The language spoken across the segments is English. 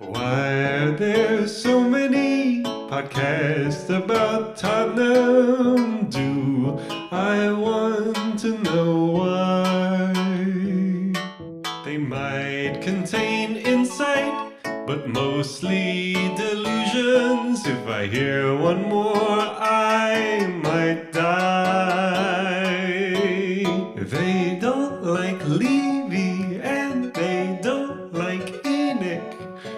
Why are there so many podcasts about Tottenham? Do I want to know why? They might contain insight, but mostly delusions. If I hear one more, I might die. They don't like Levy and they don't like Enoch.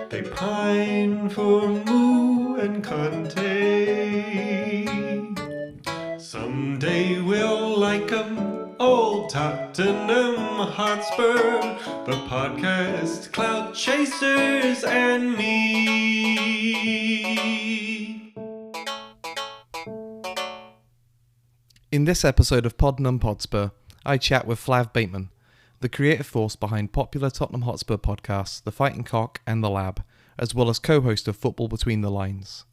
They pine for Moo and Conte. Someday we'll like 'em, old Tottenham Hotspur, the podcast clout chasers and me. In this episode of Tottenham Hotspur, I chat with Flav Bateman, the creative force behind popular Tottenham Hotspur podcasts The Fighting Cock and The Lab, as well as co-host of Football Between the Lines.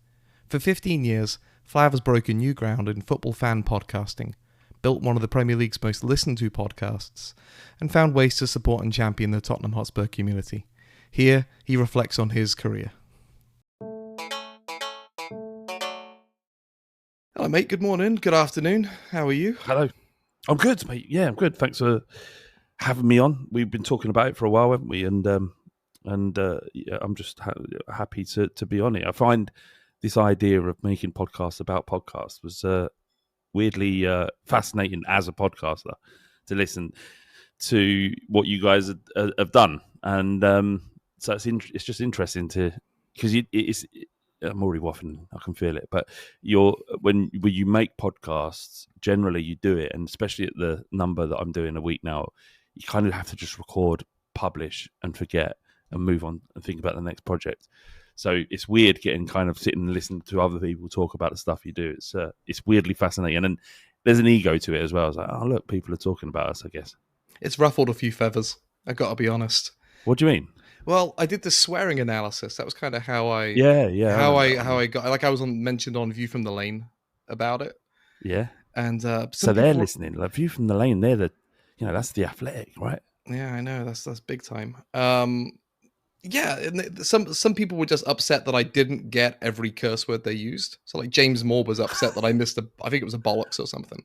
For 15 years, Flav has broken new ground in football fan podcasting, built one of the Premier League's most listened to podcasts, and found ways to support and champion the Tottenham Hotspur community. Here, he reflects on his career. Hello mate, good morning, good afternoon, how are you? Hello. I'm good, mate. Yeah, I'm good. Thanks for having me on. We've been talking about it for a while, haven't we? And yeah, I'm just happy to be on it. I find this idea of making podcasts about podcasts was weirdly fascinating as a podcaster to listen to what you guys have done, and so it's just interesting to because it's. I'm already waffling. I can feel it. But when you make podcasts, generally you do it, and especially at the number that I'm doing a week now, you kind of have to just record, publish, and forget, and move on and think about the next project. So it's weird getting kind of sitting and listening to other people talk about the stuff you do. It's weirdly fascinating, and there's an ego to it as well. It's like, oh look, people are talking about us. I guess It's ruffled a few feathers, I gotta be honest. What do you mean? Well, I did the swearing analysis. That was kind of how I got. I was mentioned on View from the Lane about it. Yeah, and so they're listening. Like View from the Lane, that's the Athletic, right? Yeah, I know that's big time. Yeah, and some people were just upset that I didn't get every curse word they used. So like James Moore was upset that I missed I think it was a bollocks or something.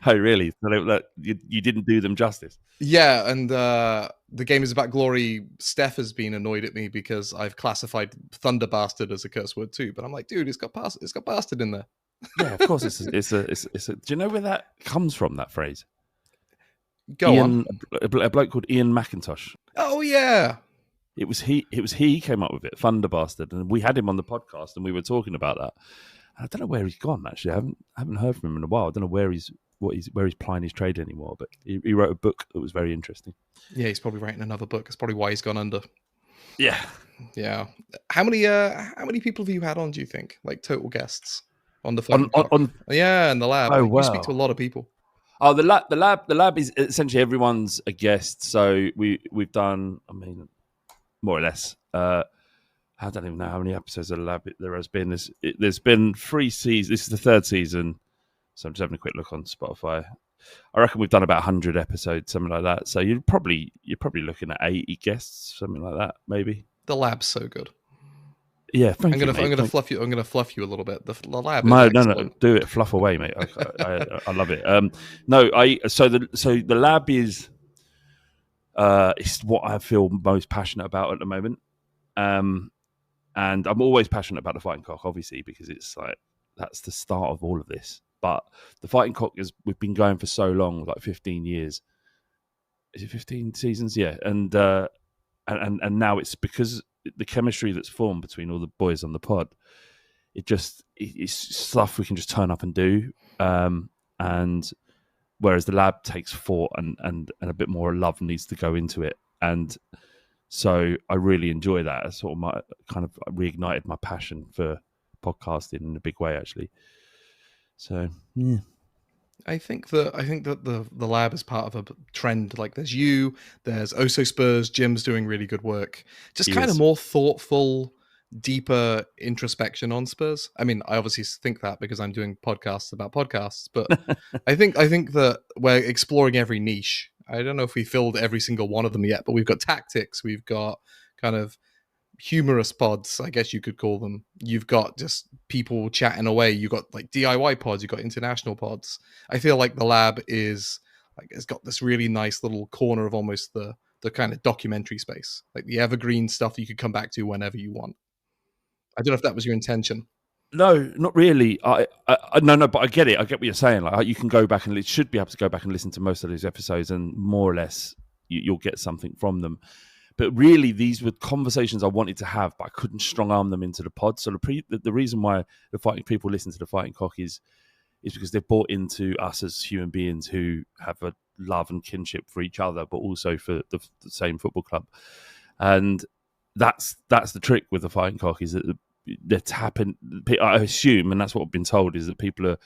Oh, really? So you didn't do them justice. Yeah, and the game is about glory. Steph has been annoyed at me because I've classified Thunder Bastard as a curse word too. But I'm like, dude, it's got bastard in there. Yeah, of course. It's a. Do you know where that comes from? That phrase. Go on. A bloke called Iain McIntosh. Oh yeah. It was he came up with it, Thunder Bastard, and we had him on the podcast, and we were talking about that. I don't know where he's gone. Actually, I haven't heard from him in a while. I don't know where he's plying his trade anymore. But he wrote a book that was very interesting. Yeah, he's probably writing another book. That's probably why he's gone under. Yeah. How many people have you had on? Do you think, like total guests on the phone? Yeah, and the lab. Oh wow. You speak to a lot of people. Oh, the lab is essentially everyone's a guest. So we've done, I mean, more or less. I don't even know how many episodes of the lab there has been. There's been 3 seasons. This is the 3rd season. So I'm just having a quick look on Spotify. I reckon we've done about 100 episodes, something like that. So you're probably looking at 80 guests, something like that, maybe. The lab's so good. Yeah, I'm gonna fluff you a little bit. The lab. No, do it. Fluff away, mate. I love it. So the lab is it's what I feel most passionate about at the moment. And I'm always passionate about the Fighting Cock, obviously, because it's like that's the start of all of this. But the Fighting Cock we've been going for so long, like 15 years. Is it 15 seasons? Yeah, and now it's because the chemistry that's formed between all the boys on the pod. It's stuff we can just turn up and do. And whereas the lab takes thought and a bit more love needs to go into it. And so I really enjoy that. It's sort of reignited my passion for podcasting in a big way, actually. So yeah. I think that the lab is part of a trend. Like there's also Spurs. Jim's doing really good work. Just kind of more thoughtful, deeper introspection on Spurs. I mean, I obviously think that because I'm doing podcasts about podcasts, but I think that we're exploring every niche. I don't know if we filled every single one of them yet, but we've got tactics, we've got kind of humorous pods, I guess you could call them. You've got just people chatting away. You've got like DIY pods. You've got international pods. I feel like the lab is like it's got this really nice little corner of almost the kind of documentary space, like the evergreen stuff you could come back to whenever you want. I don't know if that was your intention. No, not really. No, but I get it. I get what you're saying. Like you can go back and should be able to go back and listen to most of these episodes, and more or less you'll get something from them. But really, these were conversations I wanted to have, but I couldn't strong arm them into the pod. So the reason why the fighting people listen to the Fighting Cock is because they've bought into us as human beings who have a love and kinship for each other, but also for the same football club. And that's the trick with the Fighting Cock, is that they're tapping. I assume, and that's what I've been told, is that people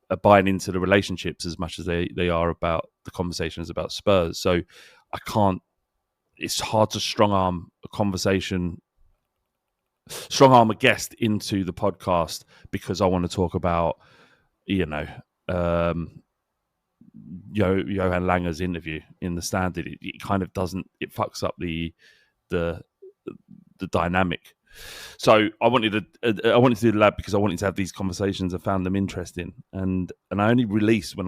are buying into the relationships as much as they are about the conversations about Spurs. So I can't. It's hard to strong arm a guest into the podcast because I want to talk about, Johan Langer's interview in the Standard. It kind of doesn't. It fucks up the dynamic. So I wanted to do the lab because I wanted to have these conversations. I found them interesting, and I only release when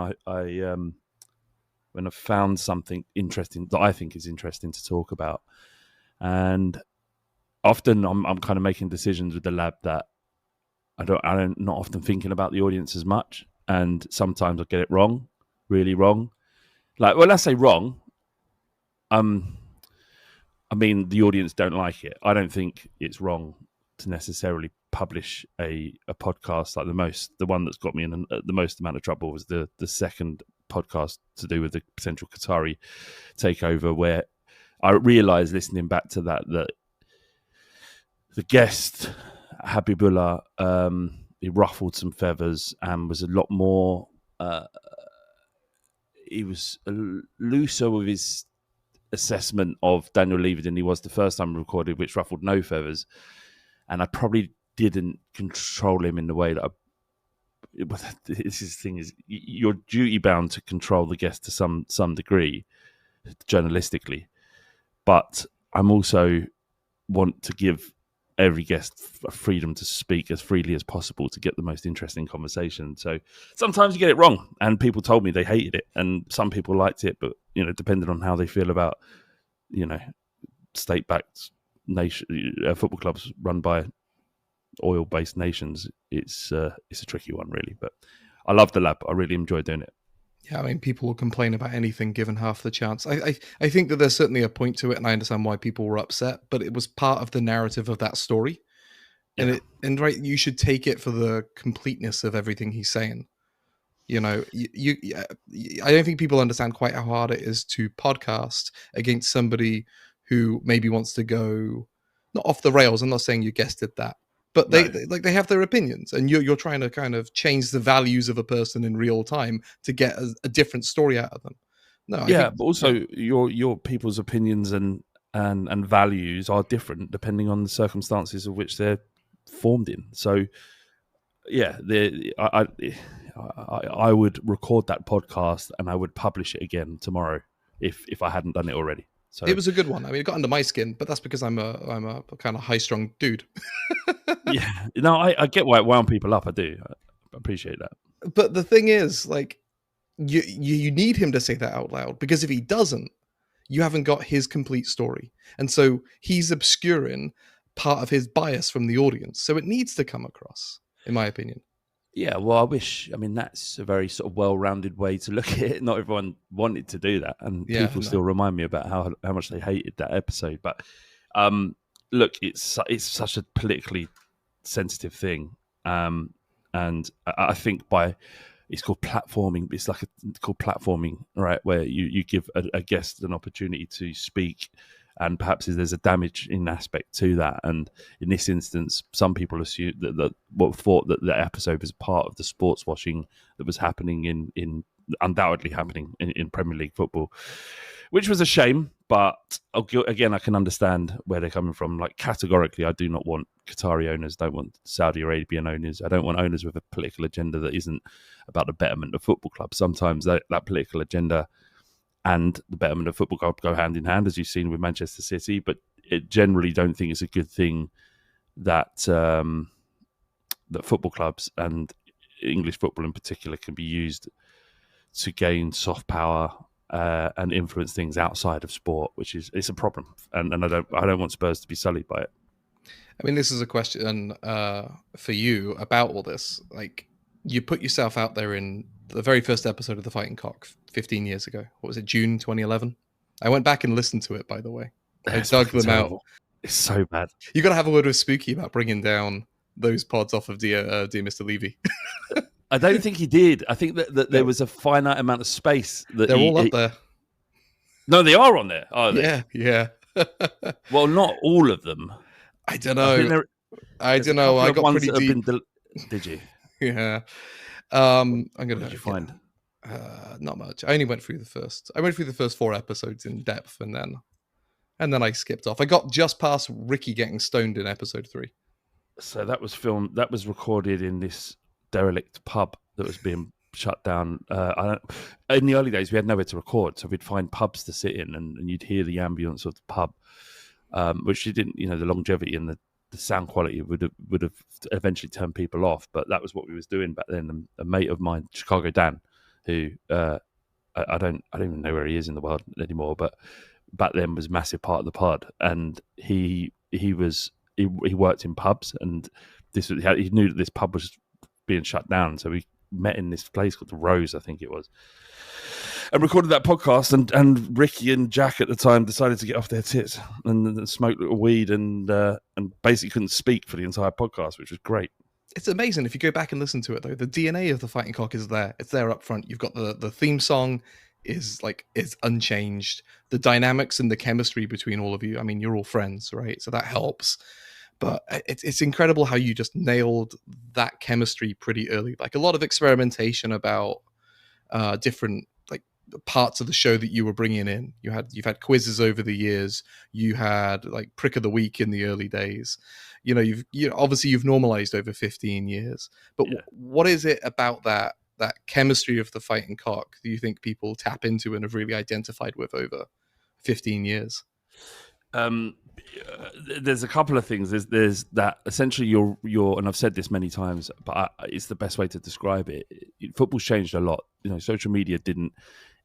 when I've found something interesting that I think is interesting to talk about. And often I'm kind of making decisions with the lab that I'm not often thinking about the audience as much, and sometimes I get it wrong, really wrong. Like, well, let's say wrong. I mean, the audience don't like it. I don't think it's wrong to necessarily publish a podcast. Like the one that's got me in the most amount of trouble was the second podcast to do with the potential Qatari takeover, where I realised listening back to that the guest Habibullah he ruffled some feathers and was a lot more. He was looser with his assessment of Daniel Levy than he was the first time we recorded, which ruffled no feathers. And I probably didn't control him in the way that this thing is, you're duty bound to control the guest to some degree, journalistically. But I'm also want to give every guest freedom to speak as freely as possible to get the most interesting conversation. So sometimes you get it wrong, and people told me they hated it, and some people liked it, but depending on how they feel about state-backed nation football clubs run by oil-based nations, it's a tricky one, really. But I love the lab. I really enjoy doing it. Yeah, I mean, people will complain about anything given half the chance. I think that there's certainly a point to it, and I understand why people were upset, but it was part of the narrative of that story. Yeah. And right, you should take it for the completeness of everything he's saying. I don't think people understand quite how hard it is to podcast against somebody who maybe wants to go not off the rails. I'm not saying your guest did that, but they have their opinions, and you're trying to kind of change the values of a person in real time to get a different story out of them. But also your people's opinions and values are different depending on the circumstances of which they're formed in. So yeah, I would record that podcast and I would publish it again tomorrow if I hadn't done it already. So it was a good one. I mean, it got under my skin, but that's because I'm a kind of high-strung dude. Yeah, no, I get why it wound people up. I do. I appreciate that. But the thing is, like, you need him to say that out loud, because if he doesn't, you haven't got his complete story, and so he's obscuring part of his bias from the audience. So it needs to come across, in my opinion. Yeah, well, I mean, that's a very sort of well-rounded way to look at it. Not everyone wanted to do that, and people still remind me about how much they hated that episode. But look, it's such a politically sensitive thing, and I think it's called platforming. It's called platforming, right? Where you give a guest an opportunity to speak. And perhaps there's a damaging aspect to that. And in this instance, some people assume thought that the episode was part of the sports washing that was happening undoubtedly happening in Premier League football, which was a shame. But again, I can understand where they're coming from. Like, categorically, I do not want Qatari owners, don't want Saudi Arabian owners. I don't want owners with a political agenda that isn't about the betterment of football clubs. Sometimes that political agenda and the betterment of football club go hand in hand, as you've seen with Manchester City. But generally don't think it's a good thing that that football clubs and English football in particular can be used to gain soft power and influence things outside of sport, which is it's a problem, and I don't want Spurs to be sullied by it. I mean, this is a question for you about all this. Like, you put yourself out there in the very first episode of The Fighting Cock 15 years ago. What was it, June 2011? I went back and listened to it, by the way. I dug them terrible. out. It's so bad. You got to have a word with Spooky about bringing down those pods off of Dear Mr. Levy. I don't think he did. I think that there was a finite amount of space that they're all up there. No, they are on there, are they? Yeah. Well, not all of them. I don't know. I don't know. I got pretty deep. Did you? Yeah. I'm gonna. What did you find? Not much. I only went through the first. I went through the first 4 episodes in depth, and then I skipped off. I got just past Ricky getting stoned in episode 3. So that was filmed. That was recorded in this derelict pub that was being shut down. In the early days, we had nowhere to record, so we'd find pubs to sit in, and you'd hear the ambience of the pub, which you didn't. The longevity and the sound quality would have eventually turned people off. But that was what we was doing back then. And a mate of mine, Chicago Dan, who I don't even know where he is in the world anymore, but back then was a massive part of the pod, and he worked in pubs, and he knew that this pub was being shut down, so we met in this place called the Rose, I think it was, and recorded that podcast. And Ricky and Jack at the time decided to get off their tits and smoke little weed and basically couldn't speak for the entire podcast, which was great. It's amazing if you go back and listen to it, though. The DNA of the Fighting Cock is there. It's there up front. You've got the theme song is unchanged. The dynamics and the chemistry between all of you. I mean, you're all friends, right? So that helps. But it's incredible how you just nailed that chemistry pretty early. Like, a lot of experimentation about different parts of the show that you were bringing in. You've had quizzes over the years. You had like Prick of the Week in the early days. You've normalized over 15 years. But what is it about that chemistry of the Fighting Cock do you think people tap into and have really identified with over 15 years? There's a couple of things. There's that essentially you're, and I've said this many times, but it's the best way to describe it. Football's changed a lot. Social media didn't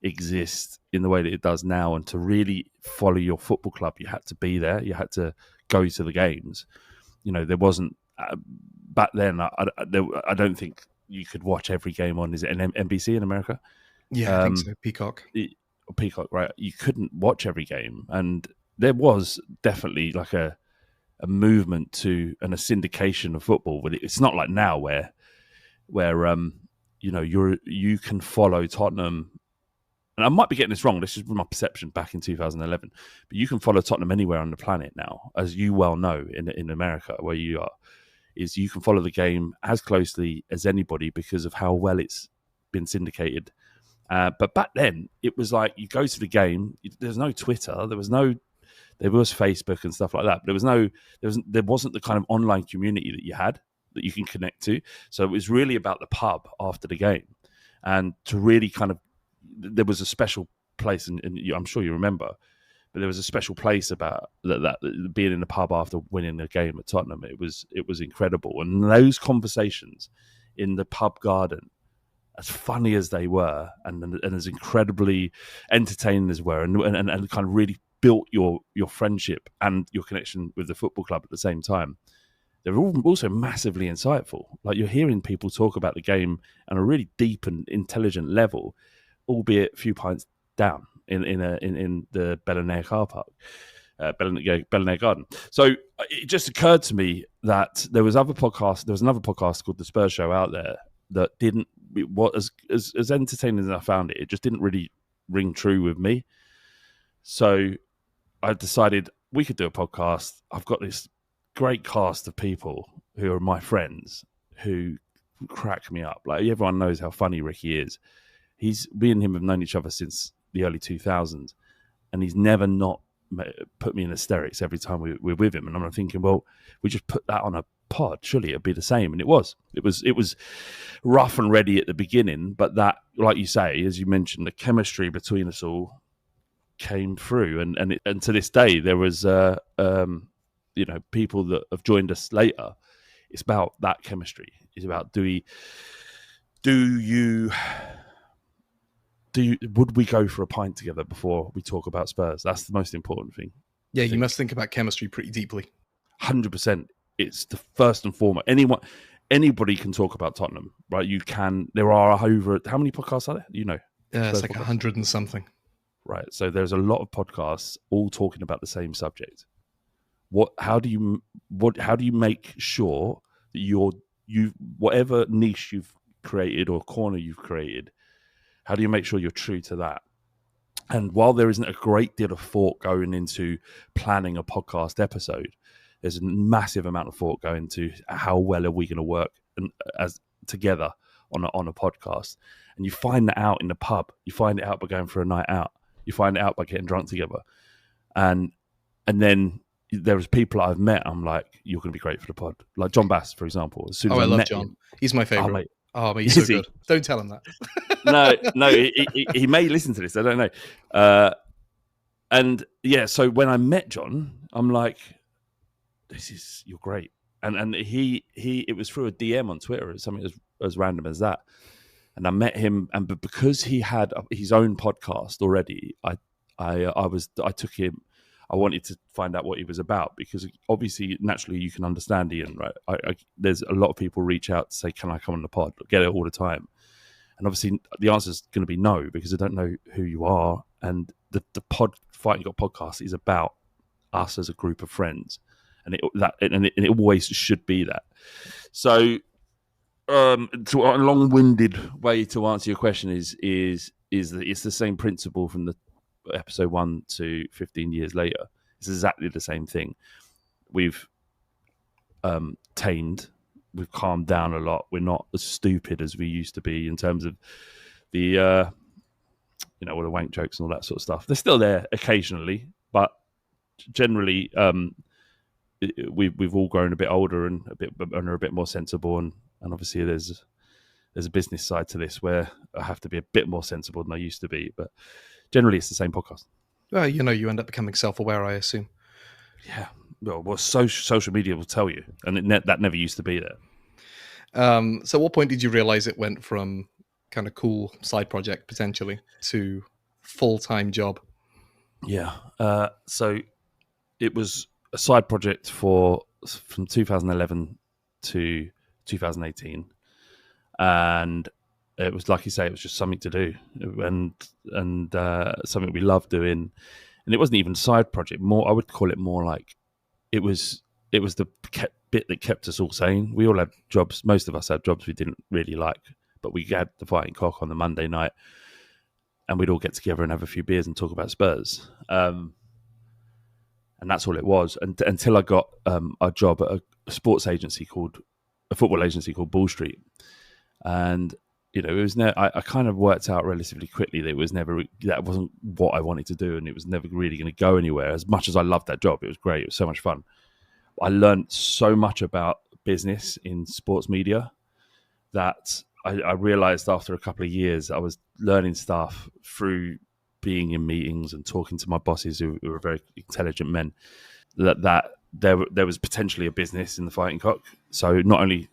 exist in the way that it does now, and to really follow your football club, you had to be there. You had to go to the games. There wasn't back then. I don't think you could watch every game on. Is it an NBC in America? Yeah, I think so. Peacock, right? You couldn't watch every game, and there was definitely like a movement to and a syndication of football. But it's not like now where you can follow Tottenham. And I might be getting this wrong. This is my perception back in 2011. But you can follow Tottenham anywhere on the planet now, as you well know in America, where you are. Is you can follow the game as closely as anybody because of how well it's been syndicated. But back then, it was like you go to the game. There's no Twitter. There was Facebook and stuff like that. But there wasn't the kind of online community that you had that you can connect to. So it was really about the pub after the game, and to really kind of. There was a special place, and I'm sure you remember, but there was a special place about that being in the pub after winning a game at Tottenham. It was incredible, and those conversations in the pub garden, as funny as they were, and as incredibly entertaining as were, and kind of really built your friendship and your connection with the football club at the same time. They're also massively insightful. Like, you're hearing people talk about the game on a really deep and intelligent level, albeit a few pints down in the Bel-Air car park, Bel-Air Garden. So it just occurred to me that there was another podcast called The Spurs Show out there that as entertaining as I found it, it just didn't really ring true with me. So I decided we could do a podcast. I've got this great cast of people who are my friends who crack me up. Like, everyone knows how funny Ricky is. Me and him have known each other since the early 2000s, and he's never not put me in hysterics every time we're with him. And I'm thinking, well, we just put that on a pod, surely it'd be the same. And it was rough and ready at the beginning, but that, like you say, as you mentioned, the chemistry between us all came through, and to this day there was people that have joined us later. It's about that chemistry. It's about would we go for a pint together before we talk about Spurs? That's the most important thing. Yeah, you must think about chemistry pretty deeply. 100%. It's the first and foremost. Anybody can talk about Tottenham, right? You can. There are over how many podcasts are there? It's like 100 and something. Right. So there's a lot of podcasts all talking about the same subject. How do you make sure that you whatever niche you've created or corner you've created, how do you make sure you're true to that? And while there isn't a great deal of thought going into planning a podcast episode, there's a massive amount of thought going into how well are we going to work as together on a podcast. And you find that out in the pub. You find it out by going for a night out. You find it out by getting drunk together. And then there's people I've met, I'm like, you're going to be great for the pod. Like John Bass, for example. As soon as I love met John. him, He's my favourite. mate, He's so good. Don't tell him that. no, he may listen to this. I don't know. And yeah, so when I met John, I'm like, you're great. And it was through a DM on Twitter, or something as random as that. And I met him, and because he had his own podcast already, I took him. I wanted to find out what he was about, because obviously, naturally, you can understand Iain, right? There's a lot of people reach out to say, "Can I come on the pod?" I get it all the time, and obviously, the answer is going to be no, because I don't know who you are. And the Fighting Cock podcast is about us as a group of friends, and it always should be that. So, to a long-winded way to answer your question is that it's the same principle from the episode 1 to 15 years later. It's exactly the same thing. We've tamed, we've calmed down a lot. We're not as stupid as we used to be in terms of the all the wank jokes and all that sort of stuff. They're still there occasionally, but generally we've all grown a bit older and are a bit more sensible, and obviously there's a business side to this where I have to be a bit more sensible than I used to be, but generally it's the same podcast. Well, you end up becoming self-aware, I assume. Yeah. Well, social media will tell you, and that never used to be there. So at what point did you realize it went from kind of cool side project potentially to full-time job? Yeah. So it was a side project from 2011 to 2018, and it was, like you say, it was just something to do, and something we loved doing. And it wasn't even a side project. I would call it more like it was the bit that kept us all sane. We all had jobs. Most of us had jobs we didn't really like, but we had the Fighting Cock on the Monday night, and we'd all get together and have a few beers and talk about Spurs. And that's all it was, until I got a job at a football agency called Ball Street. And it was I kind of worked out relatively quickly that that wasn't what I wanted to do, and it was never really going to go anywhere. As much as I loved that job, it was great. It was so much fun. I learned so much about business in sports media that I realized after a couple of years I was learning stuff through being in meetings and talking to my bosses who were very intelligent men, that there was potentially a business in the Fighting Cock. So not only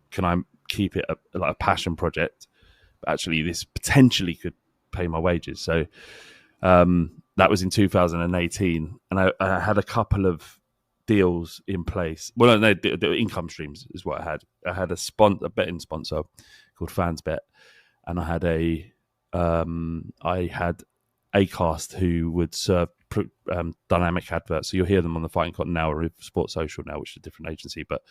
can I keep it like a passion project, but actually this potentially could pay my wages. So that was in 2018, and I had a couple of deals in place. Well, no, the income streams is what I had. I had a betting sponsor called FansBet, and I had Acast who would serve dynamic adverts. So you'll hear them on the Fighting Cock now, or Sports Social now, which is a different agency, but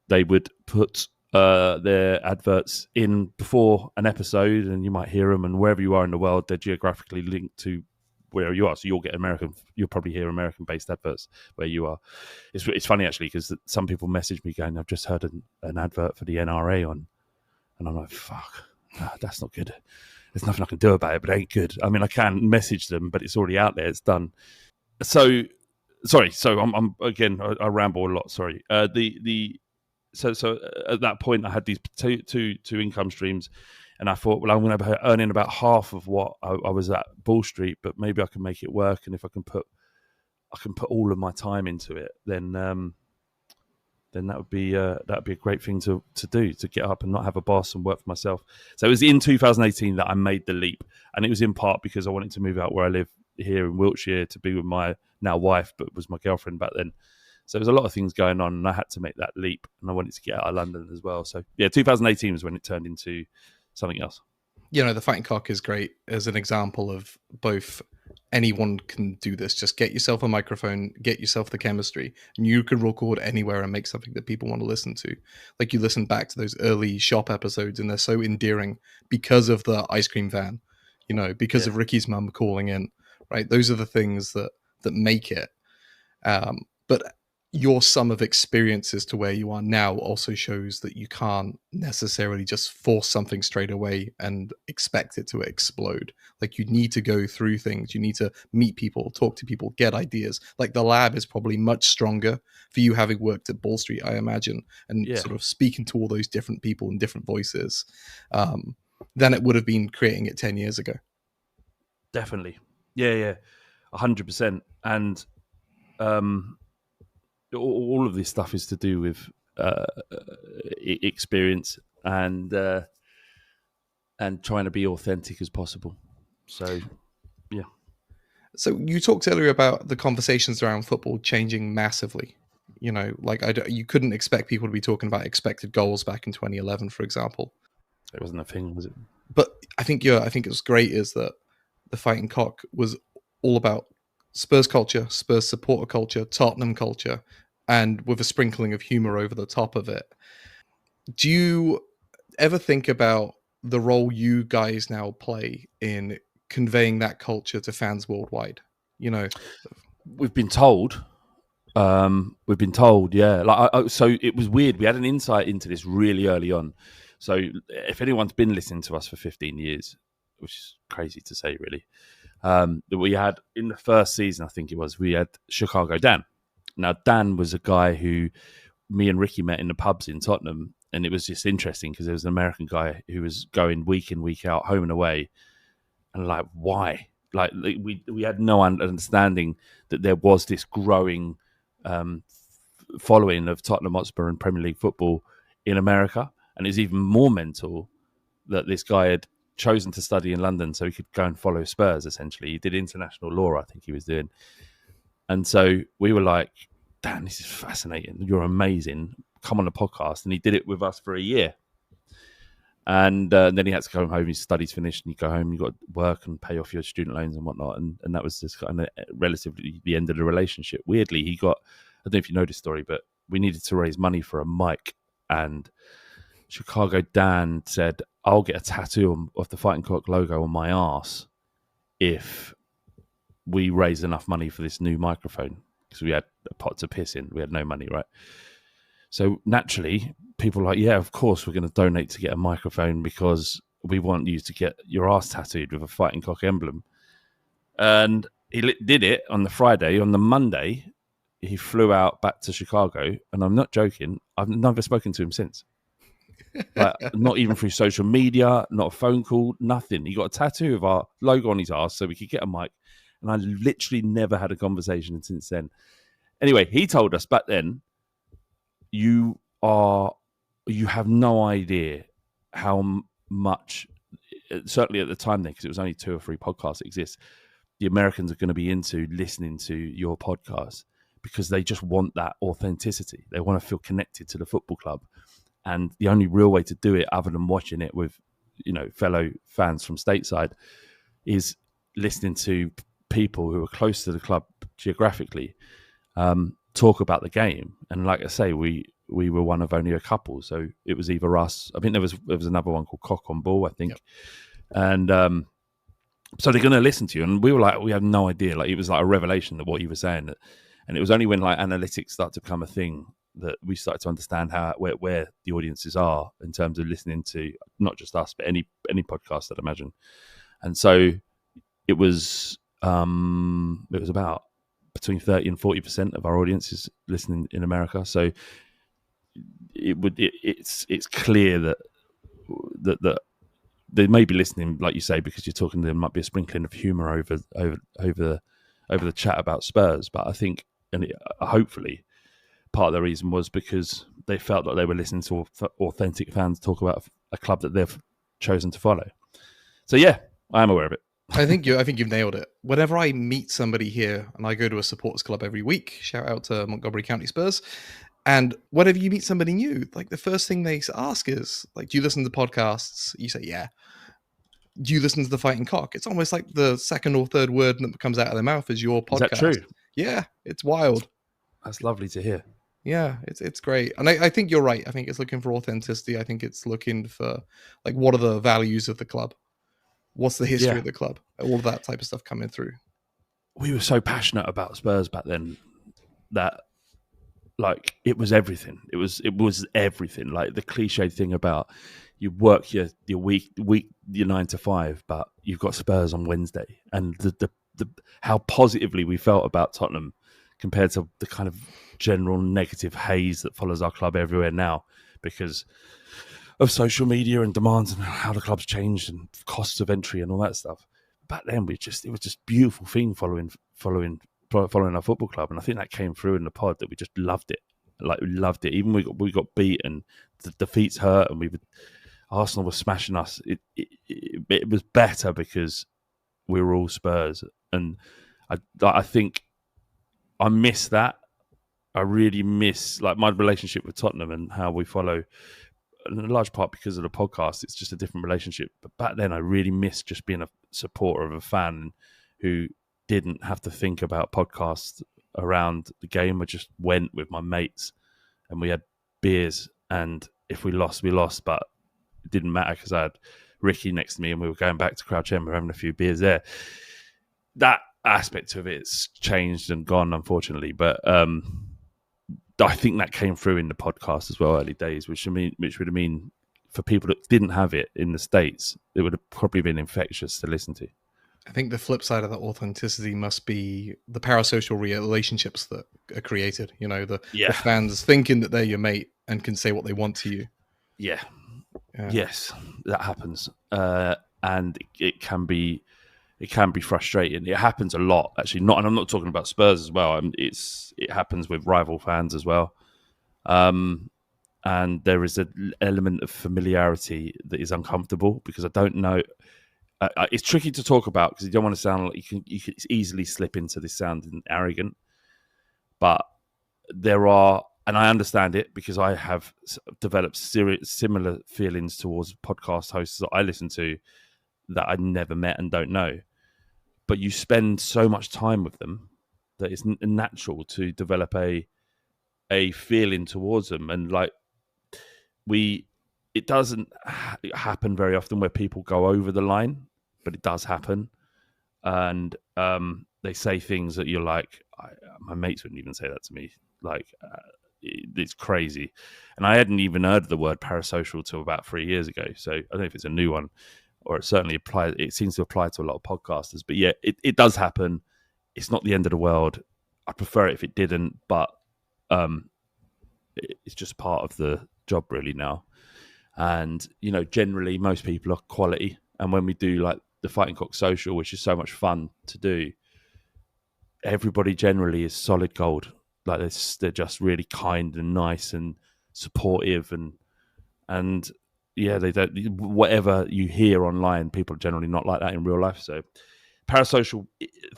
they would put their adverts in before an episode, and you might hear them, and wherever you are in the world, they're geographically linked to where you are. So you'll probably hear American-based adverts where you are. It's funny actually, because some people message me going, "I've just heard an advert for the NRA on," and I'm like, "Fuck, that's not good. There's nothing I can do about it, but it ain't good." I mean, I can message them, but it's already out there. It's done. So, sorry. So I'm again, I ramble a lot. Sorry. So at that point, I had these two income streams, And I thought, well, I'm going to be earning about half of what I was at Ball Street, but maybe I can make it work. And if I can put all of my time into it, then that would be a great thing to do, to get up and not have a boss and work for myself. So it was in 2018 that I made the leap, and it was in part because I wanted to move out where I live here in Wiltshire to be with my now wife, but was my girlfriend back then. So there was a lot of things going on, and I had to make that leap, and I wanted to get out of London as well. So yeah, 2018 was when it turned into something else. You know, the Fighting Cock is great as an example of both. Anyone can do this. Just get yourself a microphone, get yourself the chemistry, and you can record anywhere and make something that people want to listen to. Like, you listen back to those early Shop episodes, and they're so endearing because of the ice cream van, you know, because of Ricky's mum calling in, right? Those are the things that make it. But your sum of experiences to where you are now also shows that you can't necessarily just force something straight away and expect it to explode. Like, you need to go through things. You need to meet people, talk to people, get ideas. Like, the lab is probably much stronger for you having worked at Ball Street, I imagine, and sort of speaking to all those different people and different voices than it would have been creating it 10 years ago. Definitely. Yeah. 100%. And all of this stuff is to do with experience and trying to be authentic as possible. So, yeah. So you talked earlier about the conversations around football changing massively. You know, like, you couldn't expect people to be talking about expected goals back in 2011, for example. It wasn't a thing, was it? But I think it was great is that the Fighting Cock was all about Spurs culture, Spurs supporter culture, Tottenham culture, and with a sprinkling of humor over the top of it. Do you ever think about the role you guys now play in conveying that culture to fans worldwide? You know, we've been told, yeah. Like, so it was weird. We had an insight into this really early on. So if anyone's been listening to us for 15 years, which is crazy to say, really, that we had in the first season, I think it was, we had Chicago Dan. Now, Dan was a guy who me and Ricky met in the pubs in Tottenham, and it was just interesting because there was an American guy who was going week in, week out, home and away, and like, why? Like, we had no understanding that there was this growing following of Tottenham Hotspur and Premier League football in America, and it's even more mental that this guy had chosen to study in London so he could go and follow Spurs. Essentially, he did international law, I think he was doing. And so we were like, Dan, this is fascinating. You're amazing. Come on the podcast. And he did it with us for a year. And then he had to go home. His studies finished, and you go home, you got to work and pay off your student loans and whatnot. And that was just kind of relatively the end of the relationship. Weirdly, he got, I don't know if you know this story, but we needed to raise money for a mic. And Chicago Dan said, I'll get a tattoo of the Fighting Cock logo on my arse if we raise enough money for this new microphone, because we had a pot to piss in. We had no money, right? So naturally, people were like, yeah, of course, we're going to donate to get a microphone because we want you to get your ass tattooed with a Fighting Cock emblem. And he did it on the Friday. On the Monday, he flew out back to Chicago. And I'm not joking, I've never spoken to him since. Like, not even through social media, not a phone call, nothing. He got a tattoo of our logo on his ass so we could get a mic. And I literally never had a conversation since then. Anyway, he told us back then, you have no idea how much, certainly at the time then, because it was only 2 or 3 podcasts that exist, the Americans are going to be into listening to your podcast because they just want that authenticity. They want to feel connected to the football club. And the only real way to do it, other than watching it with, you know, fellow fans from stateside, is listening to people who are close to the club geographically talk about the game. And like I say, we were one of only a couple, so it was either us. I think there was another one called Cock on Ball, I think. Yep. And so they're going to listen to you. And we were like, we had no idea. Like, it was like a revelation that what you were saying. And it was only when like analytics start to become a thing that we started to understand where the audiences are in terms of listening to not just us, but any podcast, I'd imagine. And so it was about between 30 and 40% of our audience is listening in America. So it's clear that they may be listening, like you say, because you're talking. There might be a sprinkling of humour over the chat about Spurs, but I think, and hopefully, part of the reason was because they felt that they were listening to authentic fans talk about a club that they've chosen to follow. So yeah, I am aware of it. I think you've nailed it. Whenever I meet somebody here, and I go to a supporters club every week, shout out to Montgomery County Spurs, and whenever you meet somebody new, like the first thing they ask is like, "Do you listen to podcasts?" You say, "Yeah." Do you listen to the Fighting Cock? It's almost like the second or third word that comes out of their mouth is your podcast. Is that true? Yeah, it's wild. That's lovely to hear. Yeah, it's great. And I think you're right. I think it's looking for authenticity. I think it's looking for, like, what are the values of the club? What's the history of the club? All of that type of stuff coming through. We were so passionate about Spurs back then that, like, it was everything. It was everything. Like the cliched thing about you work your week your 9 to 5, but you've got Spurs on Wednesday, and the how positively we felt about Tottenham compared to the kind of general negative haze that follows our club everywhere now because of social media and demands and how the club's changed and costs of entry and all that stuff. Back then, it was just beautiful thing following our football club, and I think that came through in the pod that we just loved it. Like we loved it. Even we got beaten, the defeats hurt, and Arsenal was smashing us. It was better because we were all Spurs, and I think I miss that. I really miss like my relationship with Tottenham and how we follow. In a large part because of the podcast, it's just a different relationship. But back then, I really missed just being a supporter of a fan who didn't have to think about podcasts around the game. I just went with my mates and we had beers, and if we lost, we lost, but it didn't matter because I had Ricky next to me and we were going back to Crouch End, we were having a few beers there. That aspect of it's changed and gone, unfortunately, but I think that came through in the podcast as well, early days, which would have mean for people that didn't have it in the States, it would have probably been infectious to listen to. I think the flip side of that authenticity must be the parasocial relationships that are created. You know, the fans thinking that they're your mate and can say what they want to you. Yeah. Yes, that happens, and it can be frustrating. It happens a lot, actually. And I'm not talking about Spurs as well. It happens with rival fans as well, and there is an element of familiarity that is uncomfortable because I don't know. It's tricky to talk about because you don't want to sound like you can easily slip into this sounding arrogant, but there are. And I understand it because I have developed similar feelings towards podcast hosts that I listen to that I never met and don't know. But you spend so much time with them that it's natural to develop a feeling towards them. And like it doesn't happen very often where people go over the line, but it does happen. And they say things that you're like, my mates wouldn't even say that to me. Like, it's crazy. And I hadn't even heard the word parasocial till about 3 years ago. So I don't know if it's a new one or it certainly applies. It seems to apply to a lot of podcasters. But yeah, it does happen. It's not the end of the world. I'd prefer it if it didn't, but it's just part of the job really now. And, you know, generally most people are quality. And when we do like the Fighting Cock Social, which is so much fun to do, everybody generally is solid gold. Like they're just really kind and nice and supportive and yeah, they don't. Whatever you hear online, people are generally not like that in real life. So, parasocial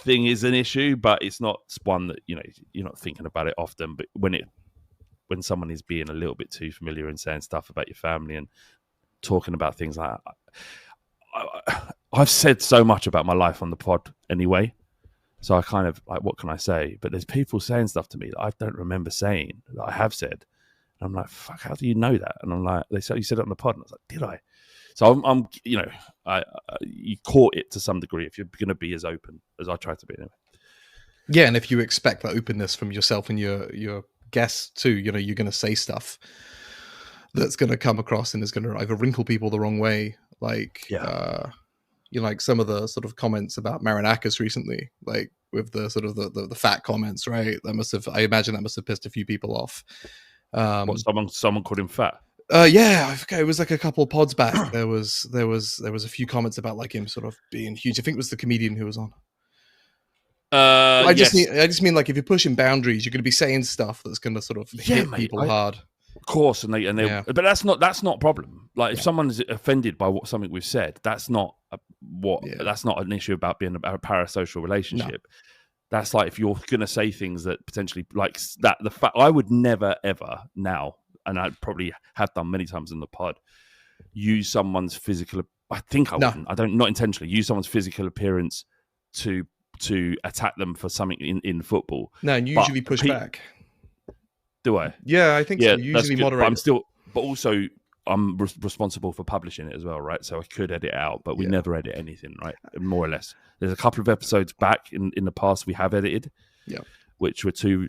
thing is an issue, but it's not one that you're not thinking about it often. But when someone is being a little bit too familiar and saying stuff about your family and talking about things like that, I've said so much about my life on the pod anyway. So I kind of like, what can I say? But there's people saying stuff to me that I don't remember saying that I have said. And I'm like, fuck, how do you know that? And I'm like, they said you said it on the pod. And I was like, did I? So I'm you caught it to some degree if you're going to be as open as I try to be anyway. Yeah, and if you expect that openness from yourself and your guests too, you're going to say stuff that's going to come across and is going to either wrinkle people the wrong way, like like some of the sort of comments about Marinakis recently, like with the sort of the fat comments, right? I imagine that must have pissed a few people off. What, someone called him fat? Yeah, I forget. It was like a couple of pods back. There was a few comments about like him sort of being huge. I think it was the comedian who was on. I Yes. just mean like if you're pushing boundaries, you're going to be saying stuff that's going to sort of hit mate, people hard. Of course, and they, Yeah. but that's not a problem. Like if someone's offended by something we've said, that's not that's not an issue about being a parasocial relationship. That's like if you're going to say things that potentially like that. The fact I would never ever now, and I probably have done many times in the pod, use someone's physical. I think I wouldn't. I don't, not intentionally use someone's physical appearance to attack them for something in football. No, and you usually push back. Do I? Yeah, I think so. Usually moderate. But also I'm responsible for publishing it as well, right? So I could edit it out, but we never edit anything, right? More or less. There's a couple of episodes back in the past we have edited, which were two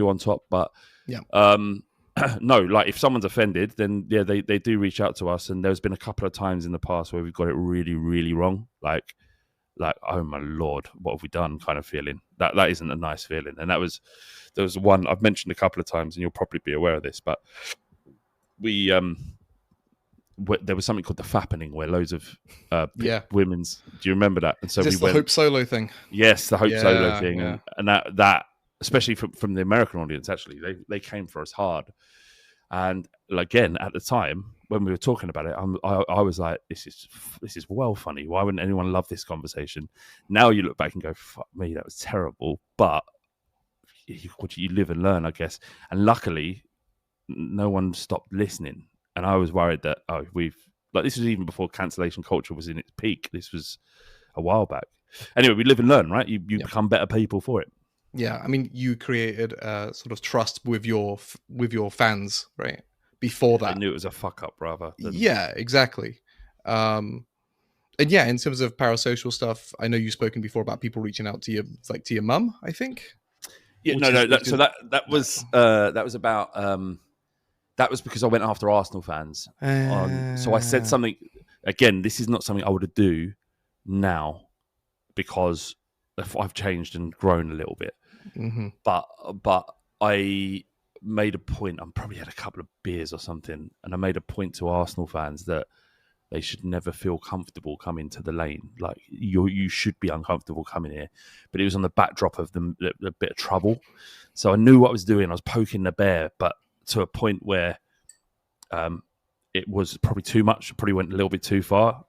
on top. But no, like if someone's offended, then they do reach out to us. And there's been a couple of times in the past where we've got it really, really wrong, like oh my lord, what have we done? Kind of feeling that isn't a nice feeling. And there was one I've mentioned a couple of times, and you'll probably be aware of this, but we there was something called the fappening where loads of women's. Do you remember that? And so the Hope Solo thing. Yes, the Hope Solo thing, and that especially from the American audience, actually, they came for us hard. And again, at the time when we were talking about it, I was like, this is well funny. Why wouldn't anyone love this conversation? Now you look back and go, fuck me, that was terrible. But you live and learn, I guess. And luckily, no one stopped listening. And I was worried that this was even before cancellation culture was in its peak. This was a while back. Anyway, we live and learn, right? You become better people for it. Yeah, I mean, you created a sort of trust with your fans, right? Before that, I knew it was a fuck up, rather. Yeah, exactly. And yeah, in terms of parasocial stuff, I know you've spoken before about people reaching out to you, like to your mum, I think. Yeah, so that was about that was because I went after Arsenal fans. So I said something. Again, this is not something I would do now because I've changed and grown a little bit. Mm-hmm. But I made a point. I probably had a couple of beers or something, and I made a point to Arsenal fans that they should never feel comfortable coming to the lane. Like you should be uncomfortable coming here. But it was on the backdrop of the bit of trouble. So I knew what I was doing. I was poking the bear, but to a point where it was probably too much. Probably went a little bit too far.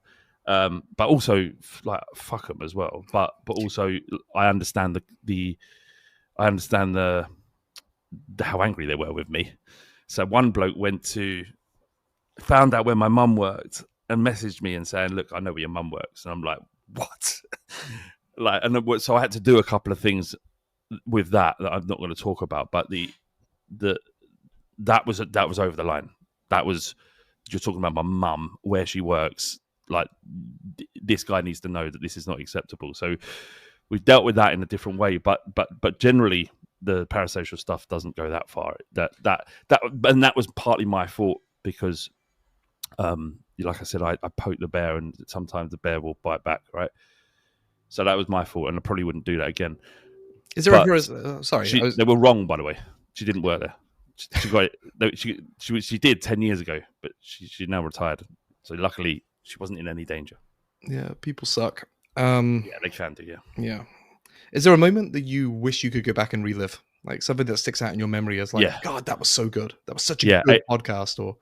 But also like fuck them as well. But also I understand the how angry they were with me. So one bloke found out where my mum worked and messaged me and saying, "Look, I know where your mum works." And I'm like, "What?" So I had to do a couple of things with that I'm not going to talk about. But that was over the line. That was, you're talking about my mum, where she works. Like this guy needs to know that this is not acceptable. So we've dealt with that in a different way. But generally, the parasocial stuff doesn't go that far. And that was partly my fault because, like I said, I poke the bear, and sometimes the bear will bite back, right? So that was my fault, and I probably wouldn't do that again. Is there sorry? They were wrong, by the way. She didn't work there. She got it. She did 10 years ago, but she's now retired. So luckily, she wasn't in any danger. Yeah, people suck. Yeah, they can do. Yeah. Is there a moment that you wish you could go back and relive? Like something that sticks out in your memory as like, God, that was so good. That was such a good podcast. Or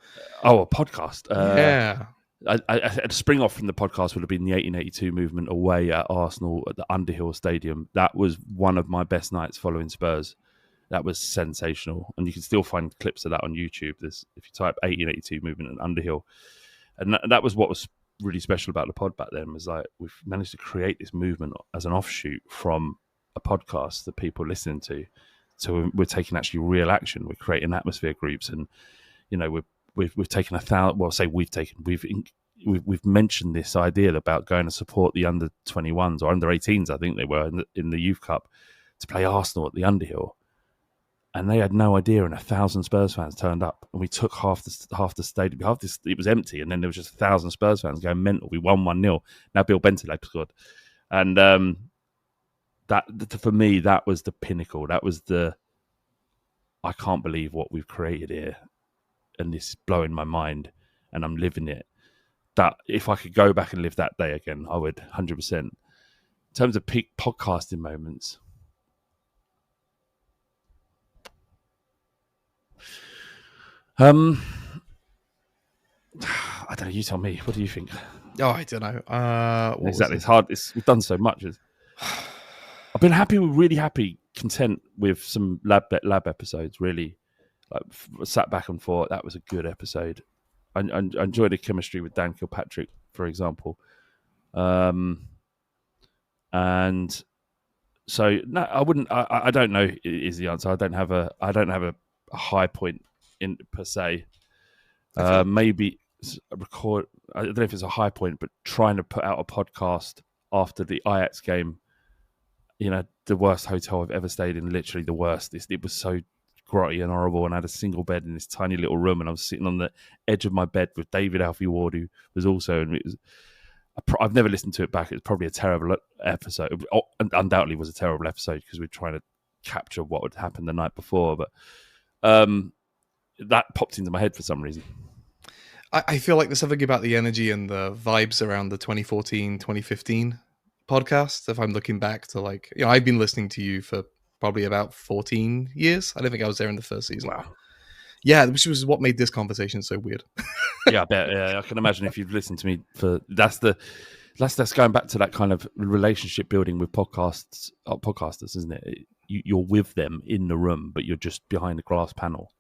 a podcast. Yeah. A spring off from the podcast would have been the 1882 movement away at Arsenal at the Underhill Stadium. That was one of my best nights following Spurs. That was sensational, and you can still find clips of that on YouTube. If you type 1882 movement at Underhill, and that was what was really special about the pod back then, was like we've managed to create this movement as an offshoot from a podcast that people are listening to. So we're taking actually real action. We're creating atmosphere groups, and we've taken 1,000. Well, say we've mentioned this idea about going to support the under 21s or under 18s. I think they were in the Youth Cup to play Arsenal at the Underhill, and they had no idea. And 1,000 Spurs fans turned up, and we took half the stadium. It was empty, and then there was just 1,000 Spurs fans going mental. We won 1-0. Now Bill Bentley scored, and that for me that was the pinnacle. That was I can't believe what we've created here. and this is blowing my mind, and I'm living it. That if I could go back and live that day again, I would 100%. In terms of peak podcasting moments, I don't know. You tell me. What do you think? Oh, I don't know. Exactly. It's hard. We've done so much. I've been really happy, content with some lab episodes. Really, like sat back and thought that was a good episode. I enjoyed the chemistry with Dan Kilpatrick, for example. And so no, I wouldn't. I don't know is the answer. I don't have a high point in per se. Maybe record. I don't know if it's a high point, but trying to put out a podcast after the Ajax game. You know, the worst hotel I've ever stayed in. Literally the worst. It was so grotty and horrible, and I had a single bed in this tiny little room, and I was sitting on the edge of my bed with David Alfie Ward, who was also. And it was. I've never listened to it back. It's probably a terrible episode. Undoubtedly was a terrible episode because we're trying to capture what would happen the night before. But that popped into my head for some reason. I feel like there's something about the energy and the vibes around the 2014, 2015 podcast. If I'm looking back to I've been listening to you for probably about 14 years. I don't think I was there in the first season. Wow. Yeah, which was what made this conversation so weird. Yeah, I bet. Yeah, I can imagine if you've listened to me for that's going back to that kind of relationship building with podcasters, isn't it? You're with them in the room, but you're just behind the glass panel.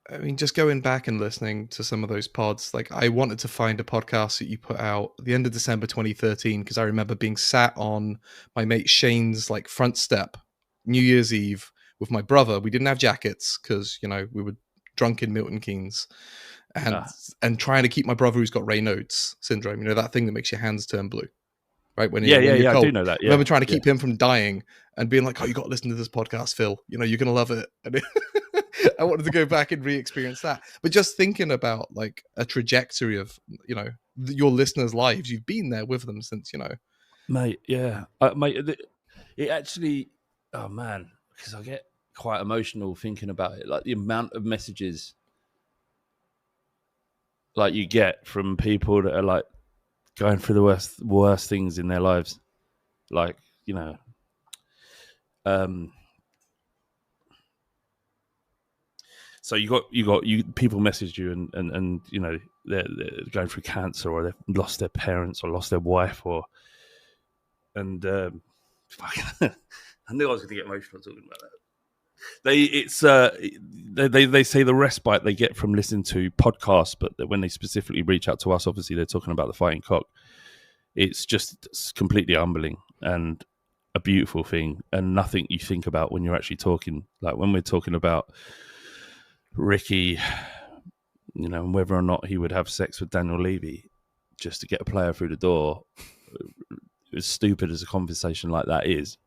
I mean, just going back and listening to some of those pods, I wanted to find a podcast that you put out at the end of December 2013 because I remember being sat on my mate Shane's front step New Year's Eve with my brother. We didn't have jackets because we were drunk in Milton Keynes. And trying to keep my brother who's got Raynaud's syndrome, that thing that makes your hands turn blue, right? When you're cold. I do know that. Yeah. I remember trying to keep him from dying and being like, "Oh, you got to listen to this podcast, Phil. You're gonna love it." And I wanted to go back and re-experience that. But just thinking about a trajectory of your listeners' lives, you've been there with them since Mate. Yeah, mate. It actually, oh man, because I get quite emotional thinking about it. The amount of messages. You get from people that are going through the worst things in their lives, So you got people message you and they're going through cancer or they've lost their parents or lost their wife I knew I was going to get emotional talking about that. They say the respite they get from listening to podcasts, but when they specifically reach out to us, obviously they're talking about the Fighting Cock. It's completely humbling and a beautiful thing, and nothing you think about when you're actually talking. When we're talking about Ricky, and whether or not he would have sex with Daniel Levy just to get a player through the door. As stupid as a conversation like that is.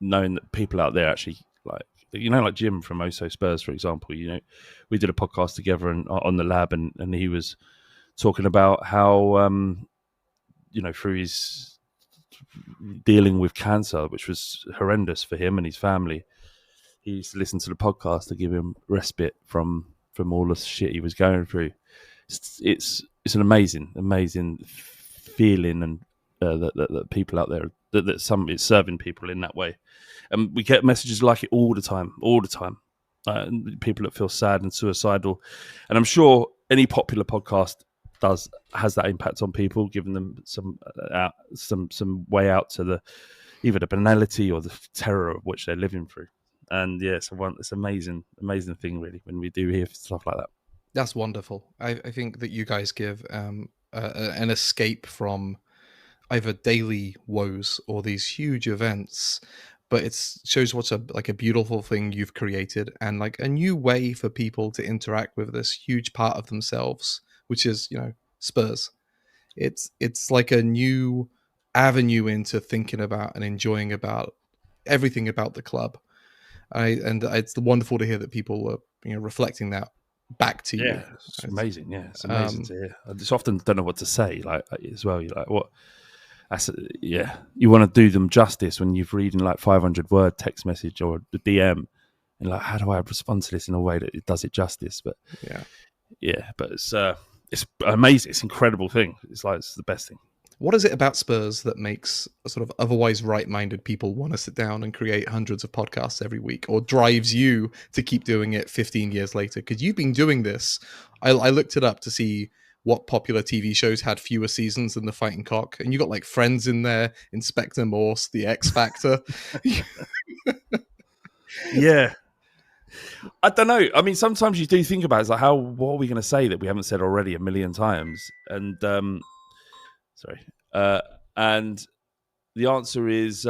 Knowing that people out there actually like Jim from Oso Spurs, for example, we did a podcast together on the lab and he was talking about how, through his dealing with cancer, which was horrendous for him and his family, he used to listen to the podcast to give him respite from all the shit he was going through. It's an amazing feeling and that people out there, that some it's serving people in that way. And we get messages like it all the time. People that feel sad and suicidal. And I'm sure any popular podcast has that impact on people, giving them some way out to either the banality or the terror of which they're living through. And yeah, it's an amazing thing, really, when we do hear stuff like that. That's wonderful. I think that you guys give an escape from either daily woes or these huge events, but it shows what's a beautiful thing you've created and a new way for people to interact with this huge part of themselves, which is Spurs. It's a new avenue into thinking about and enjoying about everything about the club. And it's wonderful to hear that people are reflecting that back to you. Yeah, it's amazing. Yeah, it's amazing to hear. I just often don't know what to say. As well, you're like, what? You want to do them justice when you've reading 500-word text message or the DM, And like, how do I respond to this in a way that it does it justice? But but it's amazing. It's an incredible thing. It's the best thing. What is it about Spurs that makes sort of otherwise right-minded people want to sit down and create hundreds of podcasts every week, or drives you to keep doing it 15 years later? Because you've been doing this. I looked it up to see what popular TV shows had fewer seasons than The Fighting Cock, and you got like Friends in there, Inspector Morse, The X Factor. Yeah. I don't know. I mean, sometimes you do think about it. It's like, what are we going to say that we haven't said already a million times? And and the answer is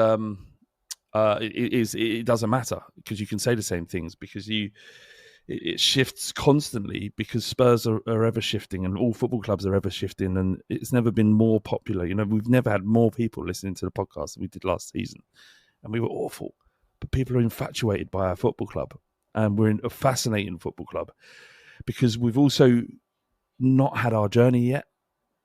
it doesn't matter, because you can say the same things, because it shifts constantly, because Spurs are ever shifting, and all football clubs are ever shifting, and it's never been more popular. You know, we've never had more people listening to the podcast than we did last season, and we were awful, but people are infatuated by our football club, and we're a fascinating football club, because we've also not had our journey yet.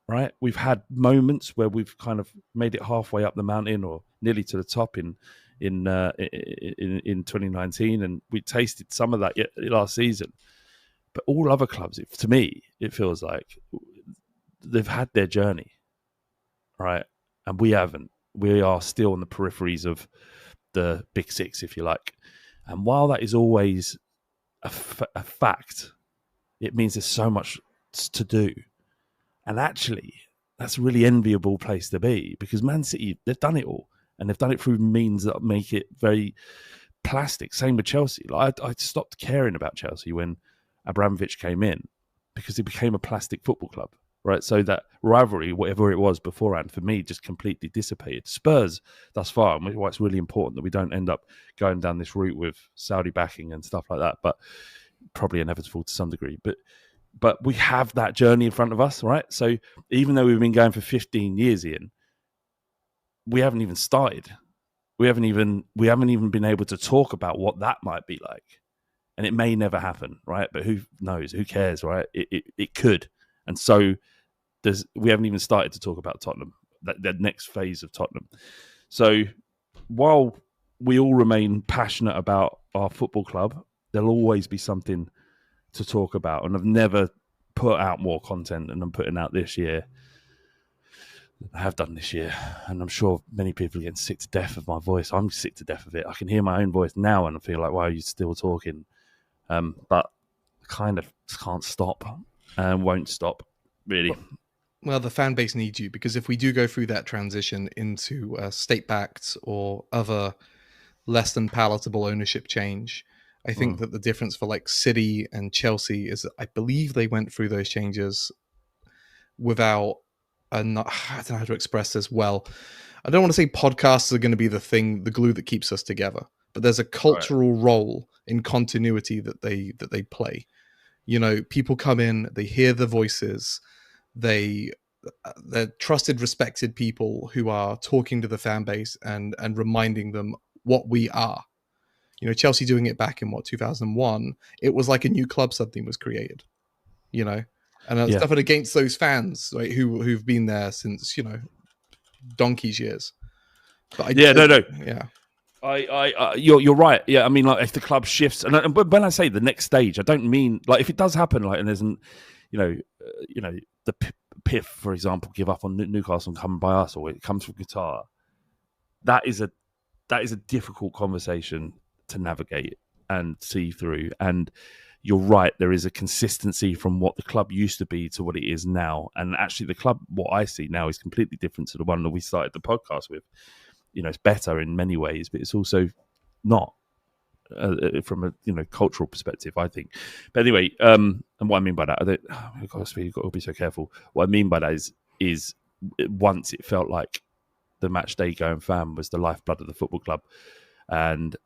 Right, we've had moments where we've kind of made it halfway up the mountain, or nearly to the top in 2019, and we tasted some of that last season. But all other clubs, to me, it feels like they've had their journey, right, and we haven't. We are still on the peripheries of the big six, if you like. And while that is always a fact, it means there's so much to do. And actually, that's a really enviable place to be, because Man City, they've done it all, and they've done it through means that make it very plastic. Same with Chelsea. Like, I stopped caring about Chelsea when Abramovich came in, because it became a plastic football club, right? So that rivalry, whatever it was beforehand, for me, just completely dissipated. Spurs, thus far, and why it's really important that we don't end up going down this route with Saudi backing and stuff like that, but probably inevitable to some degree. But we have that journey in front of us, right? So even though we've been going for 15 years, Iain, we haven't even started. We haven't even been able to talk about what that might be like. And it may never happen, right? But who knows? Who cares, right? It could. And so we haven't even started to talk about Tottenham, that next phase of Tottenham. So while we all remain passionate about our football club, there'll always be something to talk about, and I've never put out more content than I'm putting out this year. I have done this year, and I'm sure many people are getting sick to death of my voice. I'm sick to death of it. I can hear my own voice now, and I feel like, why are you still talking? But I kind of can't stop, and won't stop, really. Well, the fan base needs you, because if we do go through that transition into state-backed or other less than palatable ownership change, I think that the difference for like City and Chelsea is that I believe they went through those changes without I don't know how to express this well. I don't want to say podcasts are going to be the glue that keeps us together, but there's a cultural role in continuity that they play. You know, people come in, they hear the voices, they're trusted, respected people who are talking to the fan base and reminding them what we are. You know, Chelsea doing it back in 2001, it was like a new club suddenly was created, you know, and I was definitely against those fans, right, who've been there since, you know, donkey's years. But you're right. Yeah, I mean, like, if the club shifts, and when I say the next stage, I don't mean like if it does happen, like, and there's, the PIF, for example, give up on Newcastle and come by us, or it comes from Qatar. That is a difficult conversation to navigate and see through. And you're right, there is a consistency from what the club used to be to what it is now. And actually, the club, what I see now, is completely different to the one that we started the podcast with. You know, it's better in many ways, but it's also not from a cultural perspective, I think. But anyway, and what I mean by that, you've got to be so careful. What I mean by that is once it felt like the match day going fan was the lifeblood of the football club, and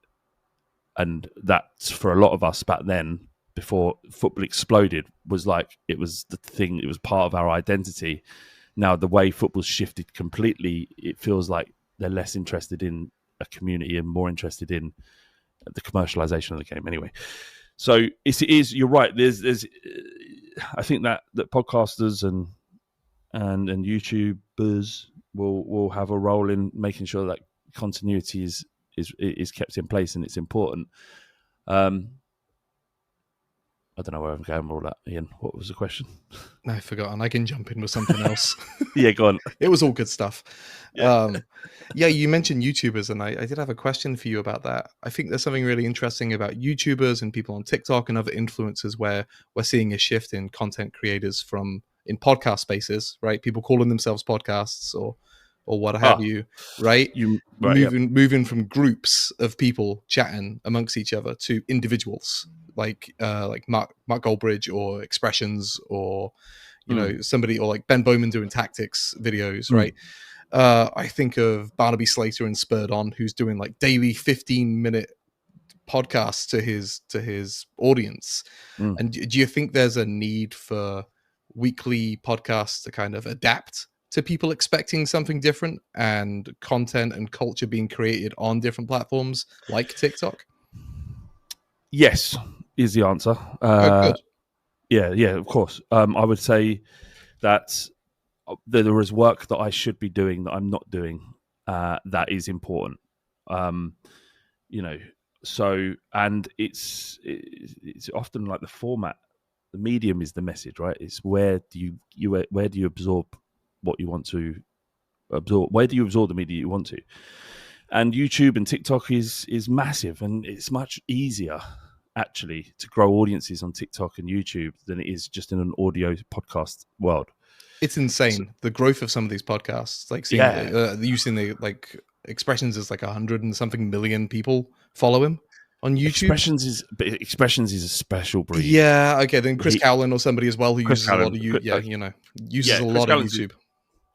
that's for a lot of us back then, before football exploded, was like it was the thing. It was part of our identity. Now the way football's shifted completely, it feels like they're less interested in a community and more interested in the commercialization of the game. Anyway, so it is. You're right. There's. I think that podcasters and YouTubers will have a role in making sure that continuity is kept in place, and it's important. I don't know where I'm going with all that, Ian. What was the question? No, I've forgotten. I can jump in with something else. Yeah, go on. It was all good stuff. Yeah. Yeah, you mentioned YouTubers, and I did have a question for you about that. I think there's something really interesting about YouTubers and people on TikTok and other influencers where we're seeing a shift in content creators in podcast spaces, right? People calling themselves podcasts or what have you, right? Right, Moving from groups of people chatting amongst each other to individuals like Mark Goldbridge or Expressions or somebody, or like Ben Bowman doing tactics videos, right? I think of Barnaby Slater and Spurred On, who's doing like daily 15-minute podcasts to his audience. And do you think there's a need for weekly podcasts to kind of adapt to people expecting something different and content and culture being created on different platforms like TikTok? Yes, is the answer. Good. Yeah, of course. I would say that there is work that I should be doing that I'm not doing. That is important. So, and it's often like the format, the medium is the message, right? It's where do you absorb what you want to absorb? Where do you absorb the media you want to? And YouTube and TikTok is massive, and it's much easier actually to grow audiences on TikTok and YouTube than it is just in an audio podcast world. It's insane, the growth of some of these podcasts. Like seeing using the like Expressions is like 100 and something million people follow him on YouTube. Expressions is a special breed. Yeah, okay. Then Chris Cowlin or somebody as well who uses a lot of uses a lot of YouTube.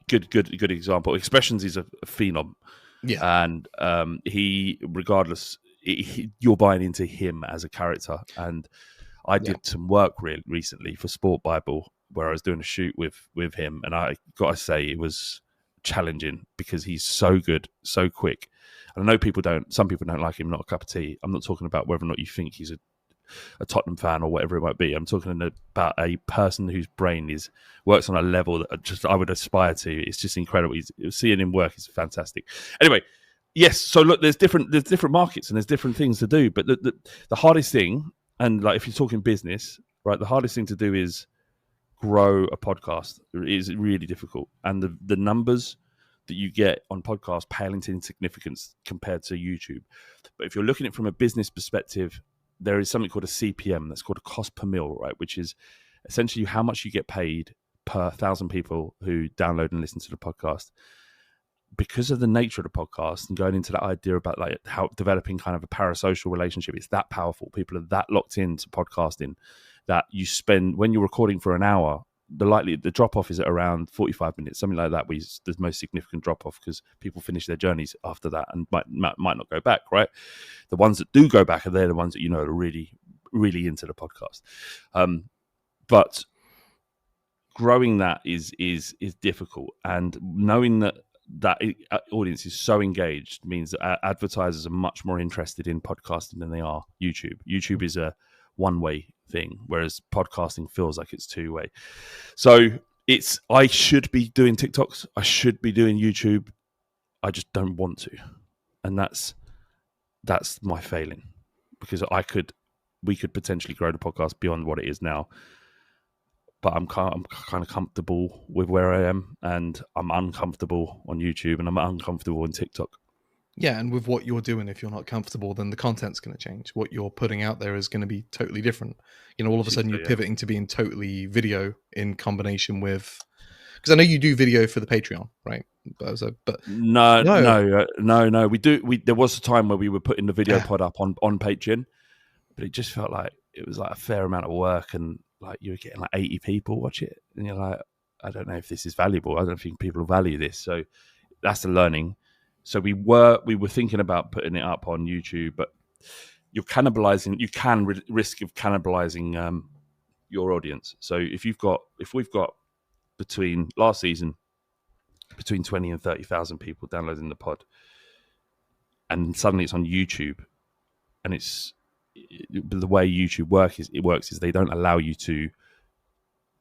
Good example. Expressions is a phenom. Yeah, and he, regardless, you're buying into him as a character. And I did some work recently for Sport Bible where I was doing a shoot with him, and I got to say it was challenging because he's so good, so quick. And I know some people don't like him, not a cup of tea. I'm not talking about whether or not you think he's a Tottenham fan or whatever it might be. I'm talking about a person whose brain works on a level that I would aspire to. It's just incredible. Seeing him work is fantastic. Anyway, yes. So look, there's different markets and there's different things to do. But the hardest thing, and like if you're talking business, right, the hardest thing to do is grow a podcast. It is really difficult, and the numbers that you get on podcasts pale into insignificance compared to YouTube. But if you're looking at it from a business perspective, there is something called a CPM, that's called a cost per mil, right? Which is essentially how much you get paid per 1,000 people who download and listen to the podcast. Because of the nature of the podcast and going into that idea about like how developing kind of a parasocial relationship, it's that powerful. People are that locked into podcasting that you spend, when you're recording for an hour, the drop off is at around 45 minutes, something like that. There's the most significant drop off because people finish their journeys after that and might not go back. Right, the ones that do go back they're the ones that are really, really into the podcast. But growing that is difficult, and knowing that audience is so engaged means that advertisers are much more interested in podcasting than they are YouTube. YouTube is a one-way thing, whereas podcasting feels like it's two-way. So I should be doing TikToks, I should be doing YouTube, I just don't want to, and that's my failing, because we could potentially grow the podcast beyond what it is now, but I'm kind of comfortable with where I am, and I'm uncomfortable on YouTube, and I'm uncomfortable on TikTok. Yeah, and with what you're doing, if you're not comfortable, then the content's going to change. What you're putting out there is going to be totally different. All of a sudden you're pivoting to being totally video in combination with... Because I know you do video for the Patreon, right? But no. We do. There was a time where we were putting the video pod up on Patreon, but it just felt like it was like a fair amount of work, and like you were getting like 80 people watch it, and you're like, I don't know if this is valuable. I don't think people value this. So that's the learning. So we were thinking about putting it up on YouTube, but you're cannibalizing. You can risk of cannibalizing your audience. So if we've got between last season between 20 and 30,000 people downloading the pod, and suddenly it's on YouTube, and the way YouTube works is they don't allow you to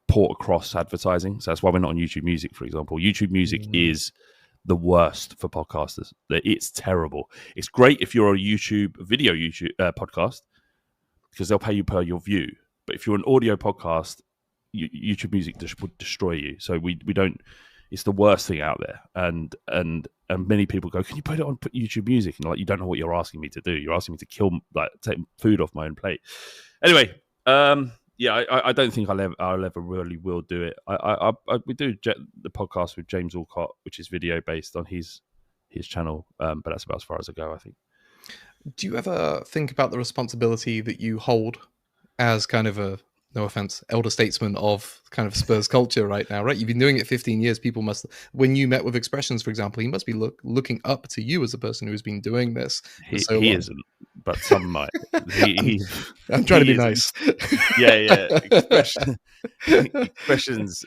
port across advertising. So that's why we're not on YouTube Music, for example. YouTube Music is the worst for podcasters. It's terrible. It's great if you're a YouTube podcast, because they'll pay you per your view. But if you're an audio podcast, YouTube Music would destroy you. So we don't. It's the worst thing out there, and many people go, "Can you put YouTube Music?" And like, you don't know what you're asking me to do. You're asking me to take food off my own plate. Anyway, I don't think I'll ever really will do it. We do the podcast with James Alcott, which is video based on his channel, but that's about as far as I go, I think. Do you ever think about the responsibility that you hold as kind of a, no offense, elder statesman of kind of Spurs culture right now, right? You've been doing it 15 years. People must, when you met with Expressions, for example, he must be looking up to you as a person who's been doing this. He isn't, but some might. I'm trying to be nice. Yeah. Expressions.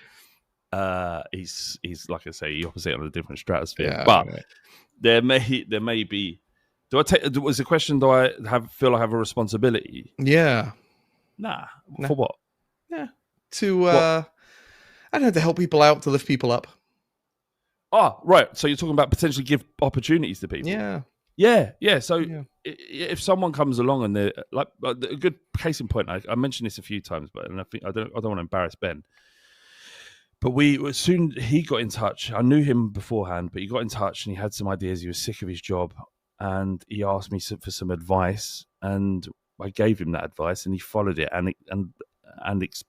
He's like I say, he opposite on a different stratosphere. Yeah, but right. there may be. Was the question? Do I feel I have a responsibility? Yeah. Nah. For what? Yeah. To I don't know, to help people out, to lift people up. Oh, right. So you're talking about potentially give opportunities to people. Yeah. So if someone comes along and they're like a good case in point, I mentioned this a few times, but I don't want to embarrass Ben. But as soon he got in touch, I knew him beforehand, but he got in touch and he had some ideas. He was sick of his job, and he asked me for some advice, and I gave him that advice, and he followed it,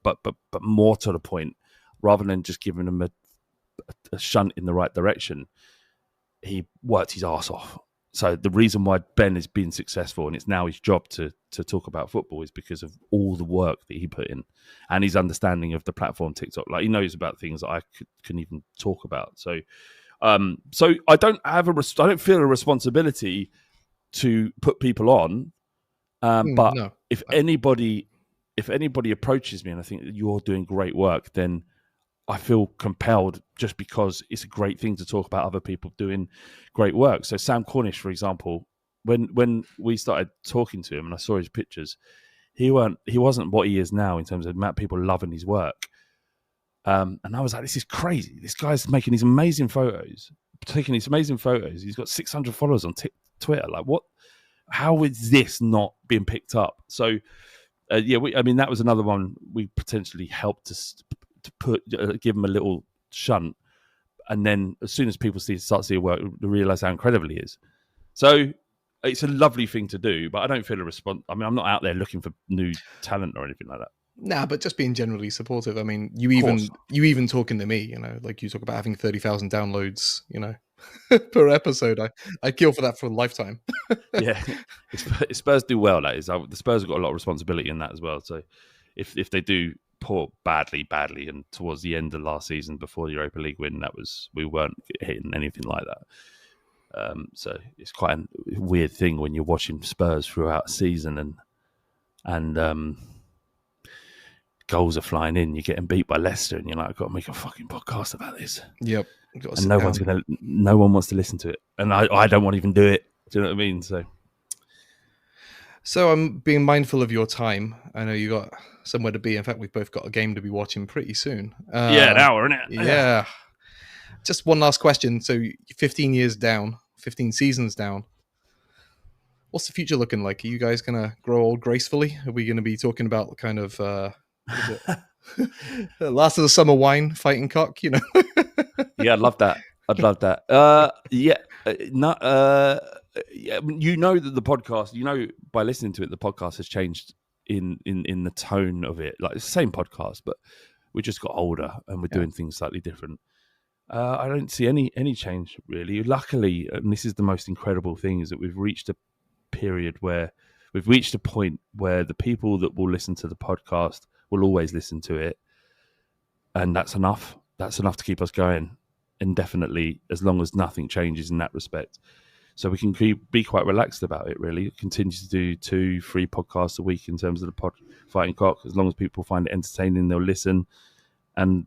but more to the point, rather than just giving him a shunt in the right direction, he worked his ass off. So the reason why Ben has been successful and it's now his job to talk about football is because of all the work that he put in and his understanding of the platform TikTok. Like, he knows about things that I couldn't even talk about. So I don't feel a responsibility to put people on. But no. If anybody approaches me and I think that you're doing great work, then I feel compelled, just because it's a great thing to talk about other people doing great work. So Sam Cornish, for example, when we started talking to him and I saw his pictures, he wasn't what he is now in terms of people loving his work. And I was like, this is crazy. This guy's making these amazing photos, taking these amazing photos. He's got 600 followers on Twitter. Like, what? How is this not being picked up? So, that was another one we potentially helped to give him a little shunt, and then as soon as people start to see work, they realise how incredible he is. So it's a lovely thing to do, but I don't feel a response. I mean, I'm not out there looking for new talent or anything like that. Nah, but just being generally supportive. I mean, you even talking to me, like you talk about having 30,000 downloads, per episode. I'd kill for that for a lifetime. Yeah, Spurs do well. That is, the Spurs have got a lot of responsibility in that as well. So if they do poor badly, and towards the end of last season before the Europa League win, we weren't hitting anything like that. So it's quite a weird thing when you're watching Spurs throughout a season and goals are flying in, you're getting beat by Leicester, and you're like, I've got to make a fucking podcast about this. Yep. And no one wants to listen to it, and I don't want to even do it. Do you know what I mean? So I'm being mindful of your time. I know you got somewhere to be. In fact, we've both got a game to be watching pretty soon. An hour, isn't it? Yeah. Just one last question. So 15 years down, 15 seasons down, what's the future looking like? Are you guys going to grow old gracefully? Are we going to be talking about kind of last of the summer wine, fighting cock, Yeah, I'd love that. You know that the podcast, by listening to it, the podcast has changed in the tone of it. Like, it's the same podcast, but we just got older and we're doing things slightly different. I don't see any change, really. Luckily, and this is the most incredible thing, is that we've reached a point where the people that will listen to the podcast will always listen to it, and that's enough. That's enough to keep us going indefinitely, as long as nothing changes in that respect. So we can be quite relaxed about it, really. Continue to do 2-3 podcasts a week in terms of the Fighting Cock. As long as people find it entertaining, they'll listen. And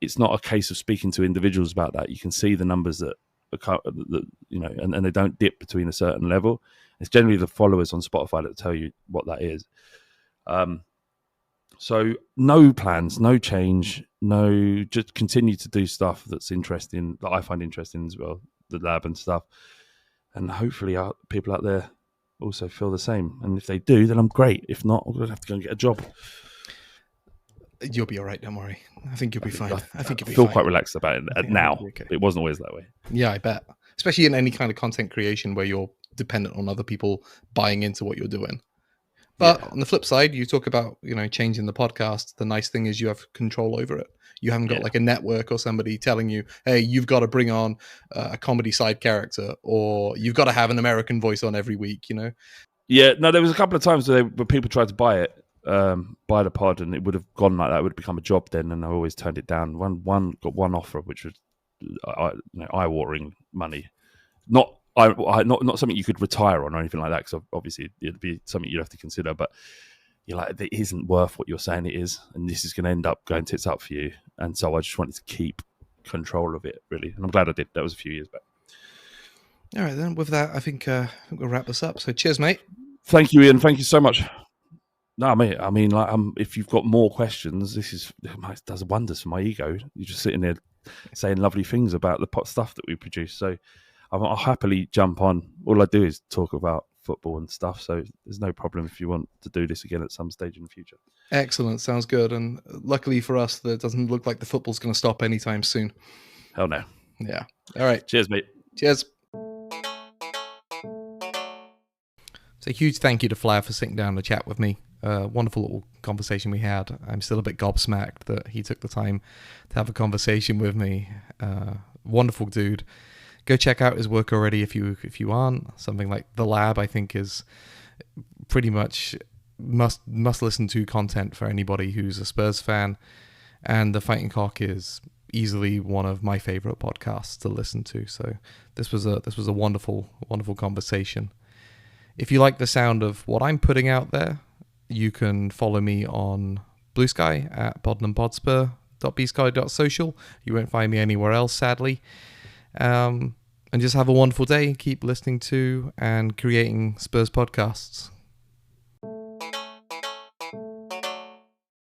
it's not a case of speaking to individuals about that. You can see the numbers that and they don't dip between a certain level. It's generally the followers on Spotify that tell you what that is. So no plans, no change, just continue to do stuff that's interesting, that I find interesting as well, the lab and stuff. And hopefully people out there also feel the same. And if they do, then I'm great. If not, I'm going to have to go and get a job. You'll be all right, don't worry. I think you'll be fine. I think you'll be feel fine. quite relaxed about it now. you'll be okay. It wasn't always that way. Yeah, I bet. Especially in any kind of content creation where you're dependent on other people buying into what you're doing. But on the flip side, you talk about, changing the podcast. The nice thing is you have control over it. You haven't got like a network or somebody telling you, hey, you've got to bring on a comedy side character, or you've got to have an American voice on every week, Yeah, no, there was a couple of times where people tried to buy it, buy the pod, and it would have gone like that. It would have become a job then, and I always turned it down. Got one offer, which was eye-watering money. Not something you could retire on or anything like that, because obviously it'd be something you'd have to consider. But you're like, it isn't worth what you're saying it is, and this is going to end up going tits up for you. And so I just wanted to keep control of it, really, and I'm glad I did. That was a few years back. All right, then. With that, I think we'll wrap this up. So cheers, mate. Thank you, Ian. Thank you so much. No, mate. I mean, like, if you've got more questions, it does wonders for my ego. You're just sitting there saying lovely things about the pot stuff that we produce. So I'll happily jump on. All I do is talk about football and stuff. So there's no problem if you want to do this again at some stage in the future. Excellent. Sounds good. And luckily for us, that doesn't look like the football's going to stop anytime soon. Hell no. Yeah. All right. Cheers, mate. Cheers. So a huge thank you to Flav for sitting down to chat with me. Wonderful little conversation we had. I'm still a bit gobsmacked that he took the time to have a conversation with me. Wonderful dude. Go check out his work already if you aren't. Something like The Lab, I think, is pretty much must listen to content for anybody who's a Spurs fan. And The Fighting Cock is easily one of my favorite podcasts to listen to. So this was a wonderful conversation. If you like the sound of what I'm putting out there, you can follow me on Blue Sky at tottenhampotspur.bsky.social. You won't find me anywhere else, sadly. And just have a wonderful day. Keep listening to and creating Spurs podcasts.